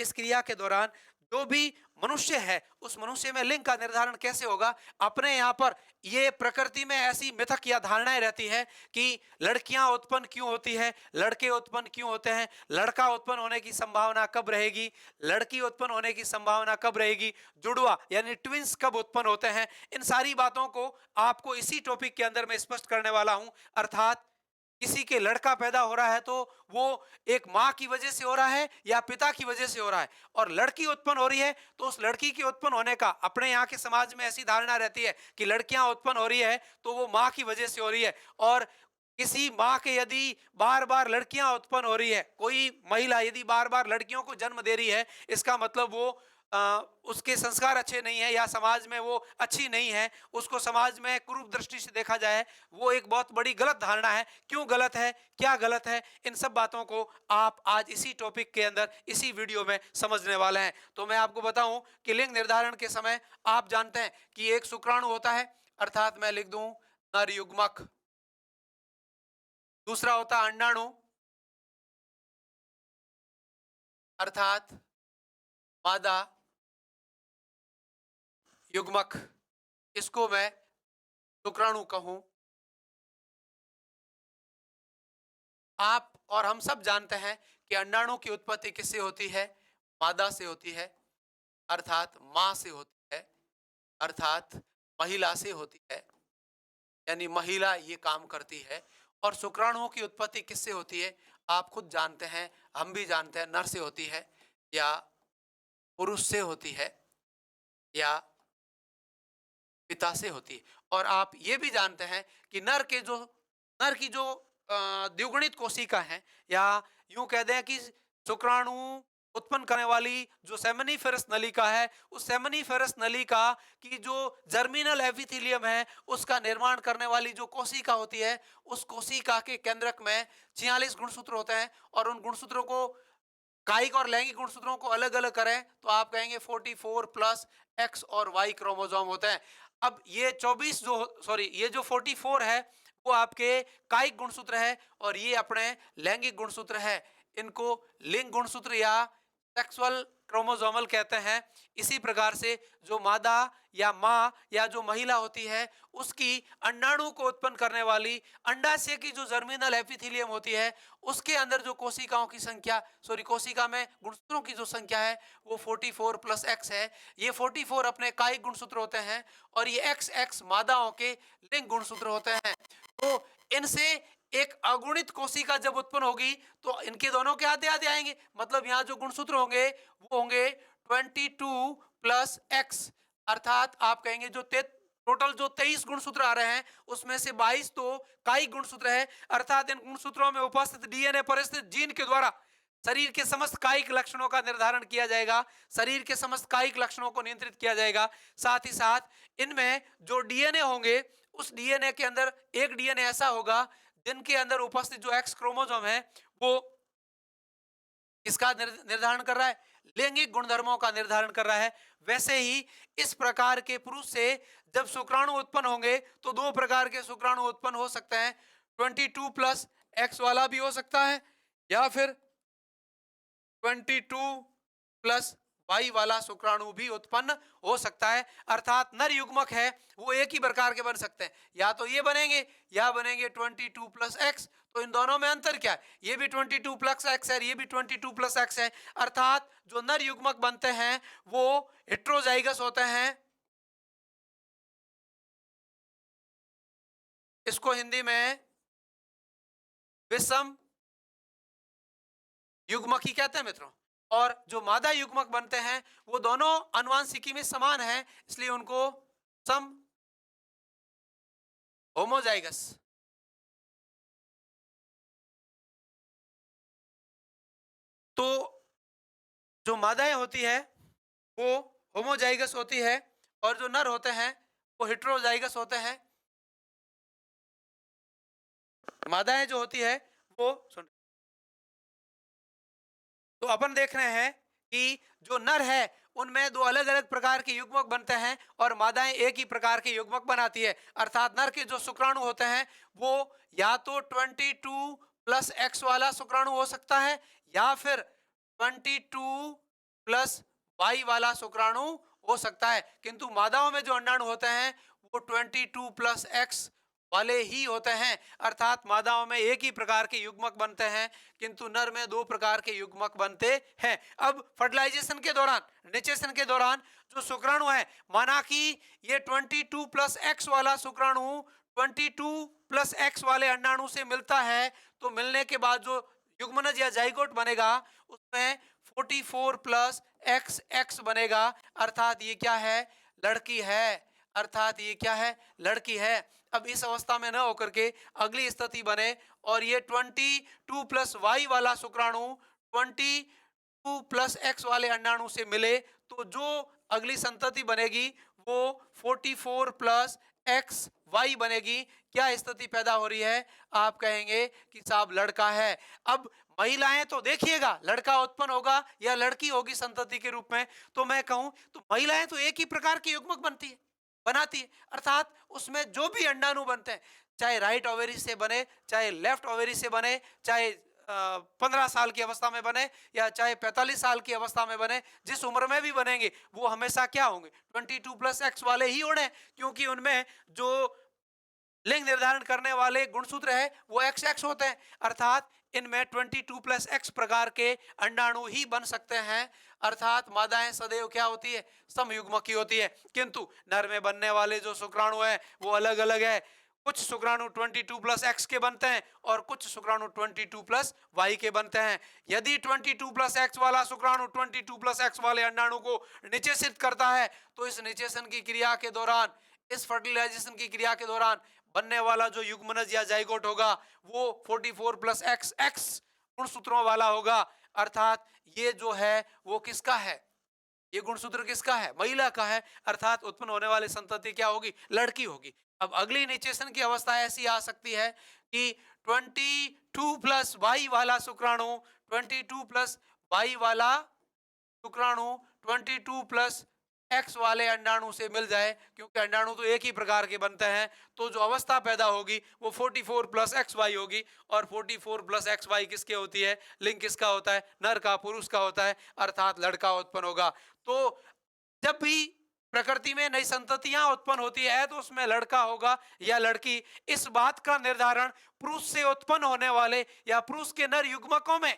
इस क्रिया के दौरान जो भी मनुष्य है उस मनुष्य में लिंग का निर्धारण कैसे होगा। अपने यहाँ पर ये प्रकृति में ऐसी मिथक या धारणाएं रहती है कि लड़कियां उत्पन्न क्यों होती है, लड़के उत्पन्न क्यों होते हैं, लड़का उत्पन्न होने की संभावना कब रहेगी, लड़की उत्पन्न होने की संभावना कब रहेगी, जुड़वा यानी ट्विंस कब उत्पन्न होते हैं। इन सारी बातों को आपको इसी टॉपिक के अंदर मैं स्पष्ट करने वाला हूं। अर्थात किसी के लड़का पैदा हो रहा है तो वो एक माँ की वजह से हो रहा है या पिता की वजह से हो रहा है, और लड़की उत्पन्न हो रही है तो उस लड़की के उत्पन्न होने का अपने यहाँ के समाज में ऐसी धारणा रहती है कि लड़कियां उत्पन्न हो रही है तो वो माँ की वजह से हो रही है। और किसी माँ के यदि बार बार लड़कियां उत्पन्न हो रही है, कोई महिला यदि बार बार लड़कियों को जन्म दे रही है, इसका मतलब वो उसके संस्कार अच्छे नहीं है या समाज में वो अच्छी नहीं है, उसको समाज में कुरूप दृष्टि से देखा जाए, वो एक बहुत बड़ी गलत धारणा है। क्यों गलत है, क्या गलत है, इन सब बातों को आप आज इसी टॉपिक के अंदर इसी वीडियो में समझने वाले हैं। तो मैं आपको बताऊं कि लिंग निर्धारण के समय आप जानते हैं कि एक शुक्राणु होता है, अर्थात मैं लिख दूं नर युग्मक। दूसरा होता है अंडाणु, अर्थात मादा युग्मक। इसको मैं शुक्राणु कहूं। आप और हम सब जानते हैं कि अंडाणु की उत्पत्ति किससे होती है, मादा से होती है, अर्थात मां से होती है, अर्थात महिला से होती है, यानी महिला ये काम करती है। और शुक्राणुओं की उत्पत्ति किससे होती है, आप खुद जानते हैं, हम भी जानते हैं, नर से होती है या पुरुष से होती है या पिता से होती है। और आप ये भी जानते हैं कि नर की जो द्विगुणित कोशिका है, या यूं कह दें कि शुक्राणु उत्पन्न करने वाली जो सेमनीफेरस नलिका है, उस सेमनीफेरस नलिका की जो जर्मिनल एपिथेलियम है उसका निर्माण करने वाली जो कोशिका होती है, उस कोशिका के केंद्रक में 46 गुणसूत्र होते हैं। और उन गुणसूत्रों को, कायिक और लैंगिक गुणसूत्रों को अलग अलग करें तो आप कहेंगे 44 प्लस एक्स और वाई क्रोमोसोम होते हैं। अब ये 24 जो सॉरी ये जो 44 है वो आपके कायिक गुणसूत्र है और ये अपने लैंगिक गुणसूत्र है। इनको लिंग गुणसूत्र या सेक्सुअल क्रोमोसोमल कहते हैं। इसी प्रकार से जो मादा या माँ या जो महिला होती है उसकी अंडाणु को उत्पन्न करने वाली अंडाशय की जो जर्मिनल एपिथेलियम होती है, उसके अंदर जो कोशिकाओं की संख्या, सॉरी कोशिका में गुणसूत्रों की जो संख्या है वो 44 प्लस एक्स है। ये 44 अपने कायिक गुणसूत्र होते हैं और ये एक्स एक्स मादाओं के लिंग गुणसूत्र होते हैं। तो इनसे एक अगुणित कोशिका जब उत्पन्न होगी तो इनके दोनों के आधे आधे आएंगे, मतलब यहाँ जो गुणसूत्र होंगे वो होंगे 22 प्लस एक्स, अर्थात आप कहेंगे जो टोटल जो 23 गुणसूत्र आ रहे हैं उसमें से 22 तो कायिक गुणसूत्र है, अर्थात इन गुणसूत्रों में उपस्थित डीएनए पर स्थित जीन के द्वारा शरीर के समस्त कायिक लक्षणों का निर्धारण किया जाएगा, शरीर के समस्त कायिक लक्षणों को नियंत्रित किया जाएगा। साथ ही साथ इनमें जो डीएनए होंगे उस डीएनए के अंदर एक डीएनए ऐसा होगा जिनके अंदर उपस्थित जो एक्स क्रोमोसोम है वो इसका निर्धारण कर रहा है, लैंगिक गुणधर्मों का निर्धारण कर रहा है। वैसे ही इस प्रकार के पुरुष से जब शुक्राणु उत्पन्न होंगे तो दो प्रकार के शुक्राणु उत्पन्न हो सकते हैं, 22 प्लस एक्स वाला भी हो सकता है या फिर 22 प्लस वाई वाला शुक्राणु भी उत्पन्न हो सकता है। अर्थात नर युग्मक है वो एक ही प्रकार के बन सकते हैं, या तो ये बनेंगे या बनेंगे 22 प्लस एक्स। तो इन दोनों में अंतर क्या है, ये भी 22 प्लस एक्स है, ये भी 22 प्लस एक्स है। अर्थात जो नर युग्मक बनते हैं वो हेट्रोजाइगस होते हैं। इसको हिंदी में विषम युग्मक ही कहते हैं मित्रों। और जो मादा युग्मक बनते हैं वो दोनों अनुवांशिकी में समान है, इसलिए उनको सम होमोजाइगस। तो जो मादाएं होती है वो होमोजाइगस होती है और जो नर होते हैं वो हेट्रोजाइगस होते हैं। मादाएं जो होती है वो सुन, तो अपन देख रहे हैं कि जो नर है उनमें दो अलग अलग प्रकार के युग्मक बनते हैं और मादाएं एक ही प्रकार के युग्मक बनाती है। अर्थात नर के जो शुक्राणु होते हैं वो या तो 22 प्लस एक्स वाला शुक्राणु हो सकता है या फिर 22 प्लस वाई वाला शुक्राणु हो सकता है, किंतु मादाओं में जो अंडाणु होते हैं वो 22 प्लस एक्स वाले ही होते हैं। अर्थात मादाओं में एक ही प्रकार के युग्मक बनते हैं, किंतु नर में दो प्रकार के युग्मक बनते हैं। अब फर्टिलाइजेशन के दौरान, निषेचन के दौरान जो शुक्राणु है, माना कि ये 22 प्लस एक्स वाला शुक्राणु 22 प्लस एक्स वाले अंडाणु से मिलता है, तो मिलने के बाद जो युग्मनज या जाइगोट बनेगा उसमें 44 प्लस एक्स एक्स बनेगा। अर्थात ये क्या है, लड़की है। अर्थात ये क्या है, लड़की है। अब इस अवस्था में न होकर के अगली स्थिति बने और ये 22 प्लस वाई वाला शुक्राणु 22 प्लस एक्स वाले अंडाणु से मिले, तो जो अगली संतति बनेगी वो 44 प्लस एक्स वाई बनेगी। क्या स्थिति पैदा हो रही है, आप कहेंगे कि साहब लड़का है। अब महिलाएं तो देखिएगा, लड़का उत्पन्न होगा या लड़की होगी संतति के रूप में, तो मैं कहूं तो महिलाएं तो एक ही प्रकार की युग्मक बनाती है। अर्थात उसमें जो भी अंडाणु बनते हैं, चाहे राइट ओवेरी से बने, चाहे लेफ्ट ओवेरी से बने, चाहे 15 साल की अवस्था में बने या चाहे 45 साल की अवस्था में बने, जिस उम्र में भी बनेंगे वो हमेशा क्या होंगे, 22 प्लस एक्स वाले ही होने, क्योंकि उनमें जो लिंग निर्धारण करने वाले गुणसूत्र है वो एक्स एक्स होते हैं। अर्थात इनमें 22 प्लस एक्स प्रकार के अंडाणु ही बन सकते हैं। अर्थात मादाएं सदैव क्या होती है, समयुग्मकी होती है, किंतु नर में बनने वाले जो शुक्राणु है वो अलग अलग है। कुछ शुक्राणु 22 प्लस एक्स के बनते हैं और कुछ शुक्राणु 22 प्लस वाई के बनते हैं। यदि 22 प्लस एक्स वाला शुक्राणु 22 प्लस एक्स वाले अंडाणु को निषेचित करता है, तो इस निषेचन की क्रिया के दौरान, इस फर्टिलाइजेशन की क्रिया के दौरान बनने वाला जो युग्मनज या जाइगोट होगा वो 44 प्लस एक्स एक्स गुणसूत्रों वाला होगा। अर्थात ये जो है वो किसका है, ये गुणसूत्र किसका है, महिला का है। अर्थात उत्पन्न होने वाली संतति क्या होगी, लड़की होगी। अब अगली निषेचन की अवस्था ऐसी आ सकती है कि 22 प्लस वाई वाला शुक्राणु 22 प्लस वाई वाला शुक्राणु 22 प्लस एक्स वाले अंडाणु से मिल जाए, क्योंकि अंडाणु तो एक ही प्रकार के बनते हैं, तो जो अवस्था पैदा होगी वो 44 प्लस एक्स वाई होगी। और 44 प्लस एक्स वाई किसके होती है, लिंग किसका होता है, नर का, पुरुष का होता है। अर्थात लड़का उत्पन्न होगा। तो जब भी प्रकृति में नई संततियां उत्पन्न होती है तो उसमें लड़का होगा या लड़की, इस बात का निर्धारण पुरुष से उत्पन्न होने वाले या पुरुष के नर युग्मकों में,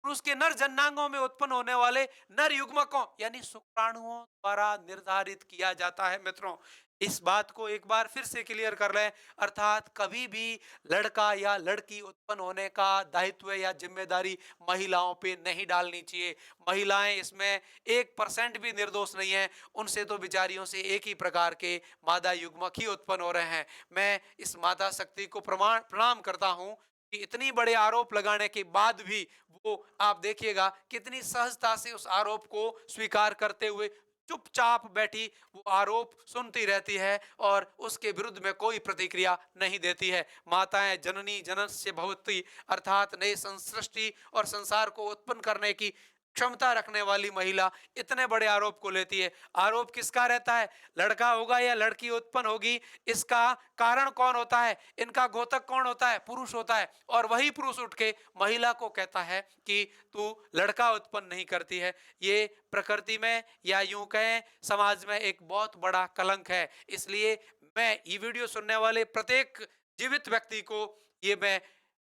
पुरुष के नर जन्नांगों में उत्पन्न होने वाले नर युग्मकों यानी शुक्राणुओं द्वारा निर्धारित किया जाता है। मित्रों, इस बात को एक बार फिर से क्लियर कर लें। अर्थात कभी भी लड़का या लड़की उत्पन्न होने का दायित्व या जिम्मेदारी महिलाओं पे नहीं डालनी चाहिए। महिलाएं इसमें 1% भी निर्दोष नहीं है। उनसे तो बिचारियों से एक ही प्रकार के मादा युग्मक ही उत्पन्न हो रहे हैं। मैं इस माता शक्ति को प्रणाम करता हूं कि इतनी बड़े आरोप लगाने के बाद भी वो, आप देखिएगा कितनी सहजता से उस आरोप को स्वीकार करते हुए चुपचाप बैठी वो आरोप सुनती रहती है और उसके विरुद्ध में कोई प्रतिक्रिया नहीं देती है। माताएं जननी जनस्य भवति, अर्थात नए सृष्टि और संसार को उत्पन्न करने की क्षमता रखने वाली महिला इतने बड़े आरोप को लेती है। आरोप किसका रहता है, लड़का होगा या लड़की उत्पन्न होगी, इसका कारण कौन होता है, इनका घोतक कौन होता है, पुरुष होता है। और वही पुरुष उठ के महिला को कहता है कि तू लड़का उत्पन्न नहीं करती है। ये प्रकृति में या यूं कहें समाज में एक बहुत बड़ा कलंक है। इसलिए मैं ये वीडियो सुनने वाले प्रत्येक जीवित व्यक्ति को ये मैं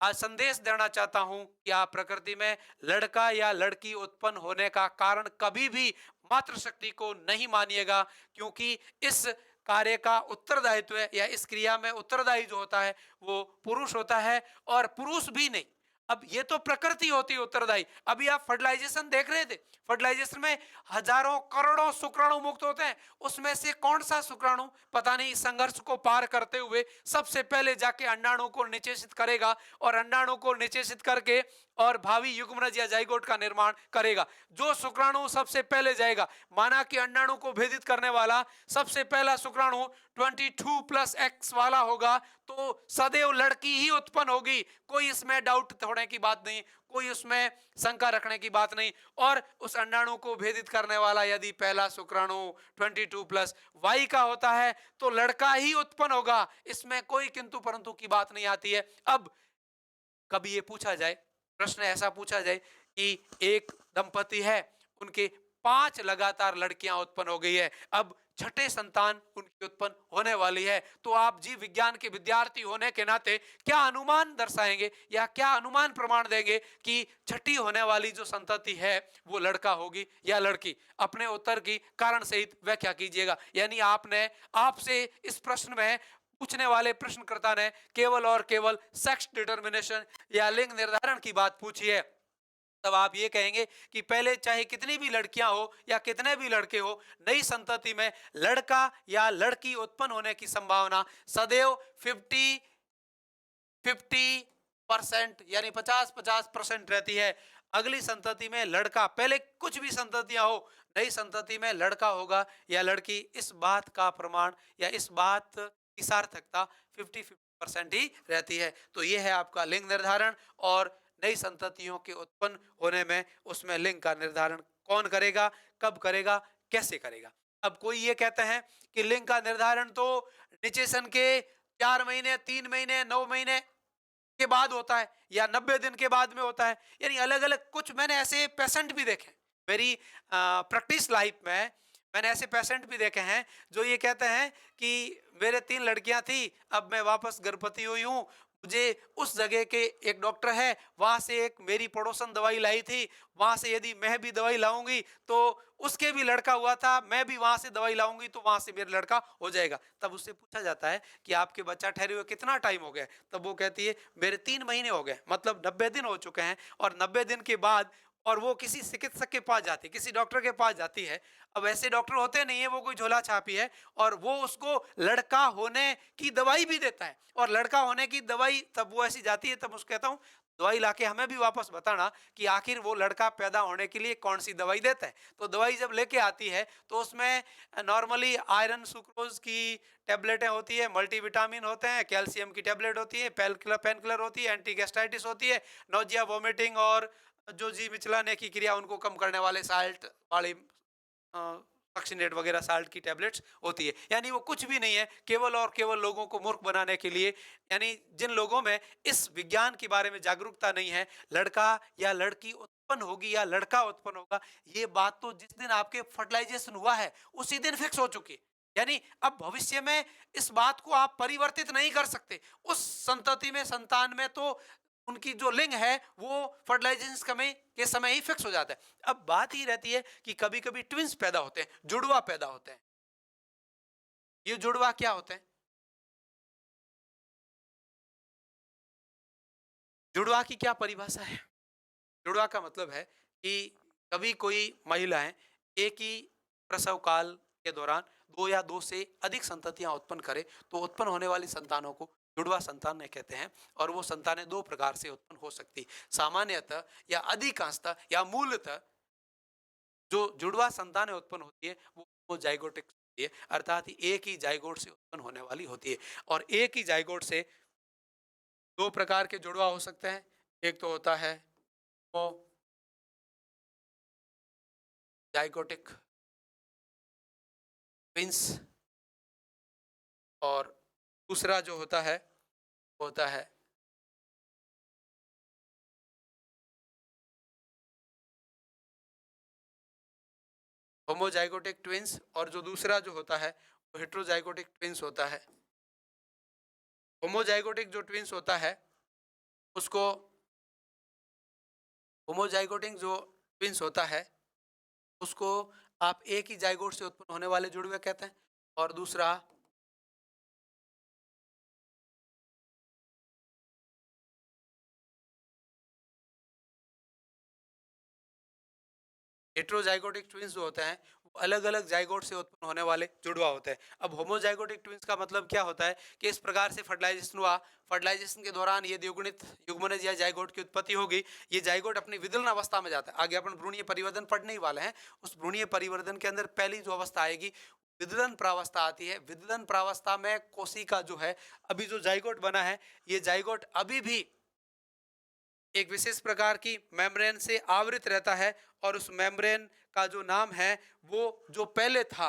आज संदेश देना चाहता हूं कि आप प्रकृति में लड़का या लड़की उत्पन्न होने का कारण कभी भी मातृशक्ति को नहीं मानिएगा, क्योंकि इस कार्य का उत्तरदायित्व या इस क्रिया में उत्तरदायी जो होता है वो पुरुष होता है और पुरुष भी नहीं। अब ये तो प्रकृति होती है उत्तरदायी। अभी आप फर्टिलाइजेशन देख रहे थे, फर्टिलाइजेशन में हजारों करोड़ों शुक्राणु मुक्त होते हैं, उसमें से कौन सा शुक्राणु पता नहीं इस संघर्ष को पार करते हुए सबसे पहले जाके अंडाणु को निषेचित करेगा और अंडाणु को निषेचित करके और भावी युग्मनज या जाइगोट का निर्माण करेगा। जो शुक्राणु सबसे पहले जाएगा, माना कि अंडाणु को भेदित करने वाला सबसे पहला शुक्राणु 22 प्लस एक्स वाला होगा, तो सदैव लड़की ही उत्पन्न होगी। कोई इसमें डाउट होने की बात नहीं, कोई उसमें शंका रखने की बात नहीं। और उस अंडाणु को भेदित करने वाला यदि पहला शुक्राणु 22 प्लस वाई का होता है तो लड़का ही उत्पन्न होगा। इसमें कोई किंतु परंतु की बात नहीं आती है। अब कभी ये पूछा जाए, प्रश्न ऐसा पूछा जाए कि एक दंपति है, उनके 5 लगातार लड़कियां उत्पन्न हो गई है। अब छठे संतान उनकी उत्पन्न होने वाली है। तो आप जीव विज्ञान के विद्यार्थी होने के नाते क्या अनुमान दर्शाएंगे या क्या अनुमान प्रमाण देंगे कि छठी होने वाली जो संतति है वो लड़का होगी या लड़की? अपने उत्तर की कारण सहित व्याख्या कीजिएगा। यानी आपसे इस प्रश्न में पूछने वाले प्रश्नकर्ता ने केवल और केवल सेक्स डिटर्मिनेशन या लिंग निर्धारण की बात पूछी है। तब आप ये कहेंगे कि पहले चाहे कितनी भी लड़कियां हो या कितने भी लड़के हो, नई संतति में लड़का या लड़की उत्पन्न होने की संभावना सदैव 50-50% यानी 50-50% रहती है। अगली संतति में लड़का, पहले कुछ भी संततियां हो, नई संतति में लड़का होगा या लड़की, इस बात का प्रमाण या इस बात की सार्थकता 50-50% ही रहती है। तो यह है आपका लिंग निर्धारण। और नई संततियों के उत्पन्न होने में उसमें लिंग का निर्धारण कौन करेगा, कब करेगा, कैसे करेगा? अब कोई ये कहते हैं कि लिंग का निर्धारण तो निचेसन के 4 महीने, 3 महीने, 9 महीने के बाद होता है या 90 दिन के बाद में होता है। यानी अलग अलग, कुछ मैंने ऐसे पेशेंट भी देखे मेरी प्रैक्टिस लाइफ में, मैंने ऐसे पेशेंट भी देखे हैं जो ये कहते हैं कि मेरे 3 लड़कियां थी, अब मैं वापस गर्भवती हुई हूँ, मुझे उस जगह के एक डॉक्टर है, वहां से एक मेरी पड़ोसन दवाई लाई थी, वहां से यदि मैं भी दवाई लाऊंगी तो उसके भी लड़का हुआ था, मैं भी वहां से दवाई लाऊंगी तो वहां से मेरा लड़का हो जाएगा। तब उससे पूछा जाता है कि आपके बच्चा ठहरे हुए कितना टाइम हो गया? तब वो कहती है मेरे 3 महीने हो गए, मतलब 90 दिन हो चुके हैं। और 90 दिन के बाद, और वो किसी चिकित्सक के पास जाती, किसी डॉक्टर के पास जाती है। अब ऐसे डॉक्टर होते नहीं है, वो कोई झोला छापी है, और वो उसको लड़का होने की दवाई भी देता है। और लड़का होने की दवाई, तब वो ऐसी जाती है, तब उसको कहता हूँ दवाई लाके हमें भी वापस बताना कि आखिर वो लड़का पैदा होने के लिए कौन सी दवाई देता है। तो दवाई जब लेके आती है तो उसमें नॉर्मली आयरन सुक्रोज की टेबलेटें होती है, मल्टीविटामिन होते हैं, कैल्शियम की टेबलेट होती है, पेन किलर होती है, एंटी गैस्ट्राइटिस होती है, नोजिया, वोमिटिंग और जो जी मिचलाने की क्रिया उनको कम करने वाले साल्ट वाली सक्सिनेट वगैरह साल्ट की टेबलेट्स होती है। यानी वो कुछ भी नहीं है, केवल और केवल लोगों को मूर्ख बनाने के लिए। यानी जिन लोगों में इस विज्ञान के बारे में जागरूकता नहीं है, लड़का या लड़की उत्पन्न होगी या लड़का उत्पन्न होगा, ये बात तो जिस दिन आपके फर्टिलाइजेशन हुआ है उसी दिन फिक्स हो चुकी है। यानी अब भविष्य में इस बात को आप परिवर्तित नहीं कर सकते। उस संतति में, संतान में तो उनकी जो लिंग है वो फर्टिलाइजेशन के समय ही फिक्स हो जाता है। अब बात ही रहती है कि कभी कभी ट्विंस पैदा होते हैं, जुड़वा पैदा होते हैं। ये जुड़वा क्या होते हैं? जुड़वा की क्या परिभाषा है? जुड़वा का मतलब है कि कभी कोई महिलाएं एक ही प्रसव काल के दौरान 2 या 2 से अधिक संततियां उत्पन्न करे तो उत्पन्न होने वाली संतानों को जुड़वा संतानें कहते हैं। और वो संतानें 2 प्रकार से उत्पन्न हो सकती, सामान्यतः या अधिकांशतः या मूलतः। जो जुड़वा संतानें उत्पन्न होती है वो जाइगोटिक होती है, अर्थात एक ही जाइगोट से उत्पन्न होने वाली होती है। और एक ही जाइगोट से 2 प्रकार के जुड़वा हो सकते हैं। एक तो होता है वो जाइगोटिक ट्विंस, और दूसरा जो होता है वो होता है होमोजाइगोटिक ट्विंस, और जो दूसरा जो होता है वो हेट्रोजाइगोटिक ट्विंस होता है। होमोजाइगोटिक जो ट्विंस होता है उसको, होमोजाइगोटिक जो ट्विंस होता है उसको आप एक ही जाइगोट से उत्पन्न होने वाले जुड़वे कहते हैं। और दूसरा हेट्रोजाइगोटिक ट्विंस जो होते हैं वो अलग अलग जाइगोट से उत्पन्न होने वाले जुड़वा होते हैं। अब होमोजाइगोटिक ट्विंस का मतलब क्या होता है कि इस प्रकार से फर्टिलाइजेशन हुआ, फर्टिलाइजेशन के दौरान ये द्विगुणित युग्मनज या जाइगोट की उत्पत्ति होगी। ये जाइगोट अपनी विदलन अवस्था में जाता है। आगे अपन भ्रूणीय परिवर्तन पढ़ने ही वाले हैं। उस भ्रूणीय परिवर्तन के अंदर पहली जो अवस्था आएगी विदलन प्रावस्था आती है। विदलन प्रावस्था में कोशिका जो है, अभी जो जाइगोट बना है ये जाइगोट अभी भी एक विशेष प्रकार की मेम्ब्रेन से आवृत रहता है। और उस मेम्ब्रेन का जो नाम है वो जो पहले था,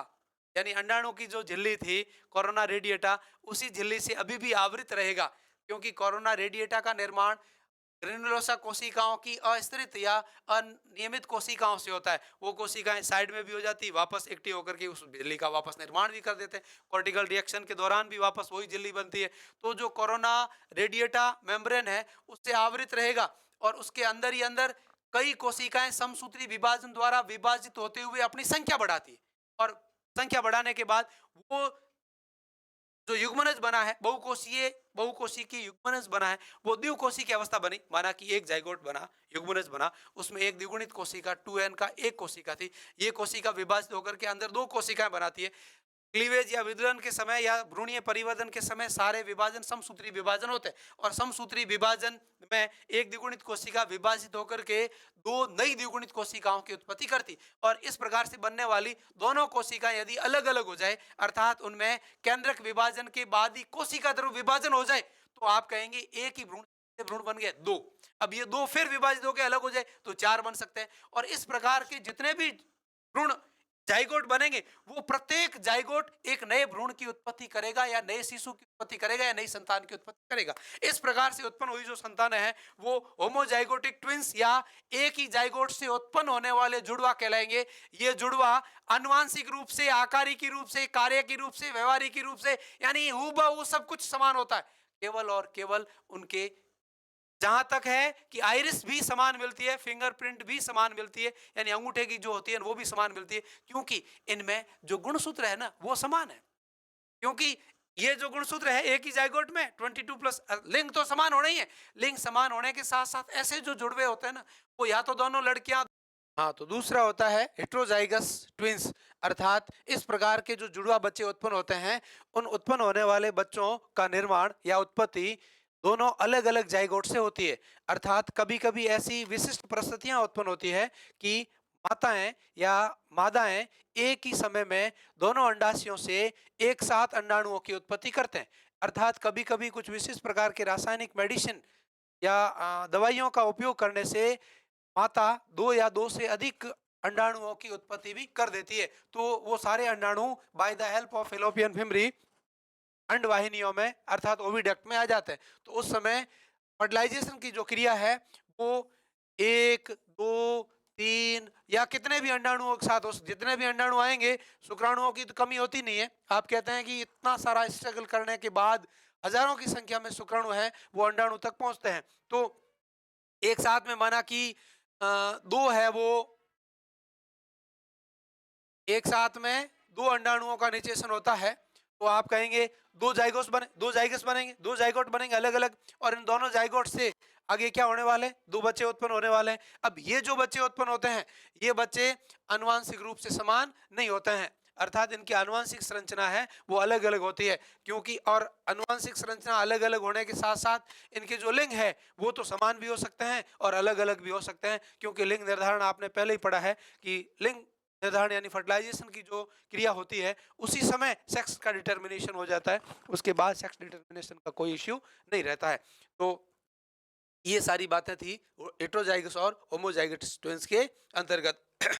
यानी अंडाणु की जो झिल्ली थी कोरोना रेडिएटा, उसी झिल्ली से अभी भी आवृत रहेगा। क्योंकि कोरोना रेडिएटा का निर्माण ग्रेनुलोसा कोशिकाओं की अस्थिरित या अनियमित कोशिकाओं से होता है। वो कोशिकाएं साइड में भी हो जाती, वापस एक्टिव होकर के उस झिल्ली का वापस निर्माण भी कर देते हैं। कॉर्टिकल रिएक्शन के दौरान भी वापस वही झिल्ली बनती है। तो जो कोरोना रेडिएटा मेम्ब्रेन है उससे आवृत रहेगा और उसके अंदर ही अंदर कई कोशिकाएं समसूत्री विभाजन द्वारा विभाजित होते हुए अपनी संख्या बढ़ाती है और संख्या बढ़ाने के बाद वो जो युग्मनज बना है, बहुकोषीय की युग्मनज बना है, वो द्विकोषी की अवस्था बनी। माना कि एक जाइगोट बना, युग्मनज बना, उसमें एक द्विगुणित कोशिका 2n का एक कोशिका थी। ये कोशिका विभाजित होकर के अंदर दो कोशिकाएं बनाती है। क्लीवेज या विदलन के समय या भ्रूणीय परिवर्तन के समय सारे विभाजन समसूत्री विभाजन होते हैं और समसूत्री विभाजन में एक द्विगुणित कोशिका विभाजित होकर के दो नई द्विगुणित कोशिकाओं की उत्पत्ति करती और इस प्रकार से बनने वाली दोनों कोशिकाएं यदि अलग अलग हो जाए अर्थात उनमें केंद्रक विभाजन के बाद ही कोशिका ध्रुव विभाजन हो जाए तो आप कहेंगे एक ही भ्रूण से भ्रूण बन गए दो। अब ये दो फिर विभाजित होकर अलग हो जाए तो चार बन सकते हैं और इस प्रकार के जितने भी भ्रूण जाइगोट बनेंगे वो प्रत्येक जाइगोट एक नए भ्रूण की उत्पत्ति करेगा या नए शिशु की उत्पत्ति करेगा या नई संतान की उत्पत्ति करेगा। इस प्रकार से उत्पन्न हुई जो संतान है वो होमोजाइगोटिक ट्विंस या एक ही जाइगोट से उत्पन्न होने वाले जुड़वा कहलाएंगे। ये जुड़वा आनुवांशिक रूप से, आकारिक रूप से, कार्य की रूप से, व्यवहारिक रूप से यानी हूबहू सब कुछ समान होता है, केवल और केवल उनके जहां तक है कि आइरिस भी समान मिलती है, फिंगरप्रिंट भी समान मिलती है, यानी अंगूठे की जो होती है वो भी समान मिलती है, क्योंकि इनमें जो गुणसूत्र है ना वो समान है। क्योंकि ये जो गुणसूत्र है एक ही जाइगोट में 22 प्लस लिंग तो समान होना ही है। लिंग समान होने के साथ साथ ऐसे जो जुड़वे होते हैं ना वो या तो दोनों लड़कियां, हाँ, तो दूसरा होता है हेट्रोजाइगस ट्विंस अर्थात इस प्रकार के जो जुड़वा बच्चे उत्पन्न होते हैं उन उत्पन्न होने वाले बच्चों का निर्माण या उत्पत्ति दोनों अलग अलग जाइगोट से होती है। अर्थात कभी कभी ऐसी विशिष्ट परिस्थितियां उत्पन्न होती है कि माताएं या मादाएं एक ही समय में दोनों अंडाशयों से एक साथ अंडाणुओं की उत्पत्ति करते हैं। अर्थात कभी कभी कुछ विशिष्ट प्रकार के रासायनिक मेडिसिन या दवाइयों का उपयोग करने से माता दो या दो से अधिक अंडाणुओं की उत्पत्ति भी कर देती है। तो वो सारे अंडाणु by the help of fallopian fimbriae अंडवाहिनियों में अर्थात ओविडक्ट में आ जाते हैं। तो उस समय फर्टिलाइजेशन की जो क्रिया है वो एक दो तीन या कितने भी अंडाणुओं के साथ जितने भी अंडाणु आएंगे शुक्राणुओं की तो कमी होती नहीं है। आप कहते हैं कि इतना सारा स्ट्रगल करने के बाद हजारों की संख्या में शुक्राणु है वो अंडाणु तक पहुंचते हैं। तो एक साथ में माना कि दो है वो एक साथ में दो अंडाणुओं का निषेचन होता है तो आप कहेंगे दो जाइगोट्स बने, दो जाइगस बनेंगे, दो जाइगोट बनेंगे अलग अलग और इन दोनों जाइगोट से आगे क्या होने वाले, दो बच्चे उत्पन्न होने वाले हैं। अब ये जो बच्चे उत्पन्न होते हैं ये बच्चे आनुवांशिक रूप से समान नहीं होते हैं अर्थात इनकी आनुवांशिक संरचना है वो अलग अलग होती है। क्योंकि और आनुवांशिक संरचना अलग अलग होने के साथ साथ इनके जो लिंग है वो तो समान भी हो सकते हैं और अलग अलग भी हो सकते हैं। क्योंकि लिंग निर्धारण आपने पहले ही पढ़ा है कि लिंग निर्धारण यानी फर्टिलाइजेशन की जो क्रिया होती है उसी समय सेक्स का डिटर्मिनेशन हो जाता है, उसके बाद सेक्स डिटर्मिनेशन का कोई इश्यू नहीं रहता है। तो ये सारी बातें थी हेटेरोजाइगस और होमोजाइगस ट्विंस के अंतर्गत।